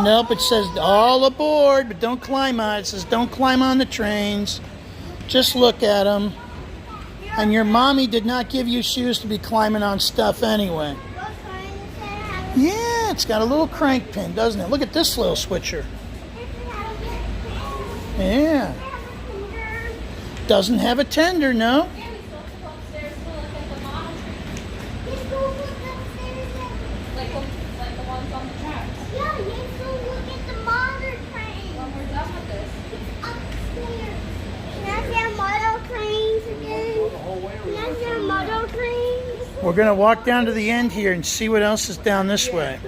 Nope, it says all aboard, but don't climb on it. It says don't climb on the trains. Just look at them. And your mommy did not give you shoes to be climbing on stuff anyway. Yeah, it's got a little crank pin, doesn't it? Look at this little switcher. Yeah. Doesn't have a tender, no. We're going to walk down to the end here and see what else is down this way.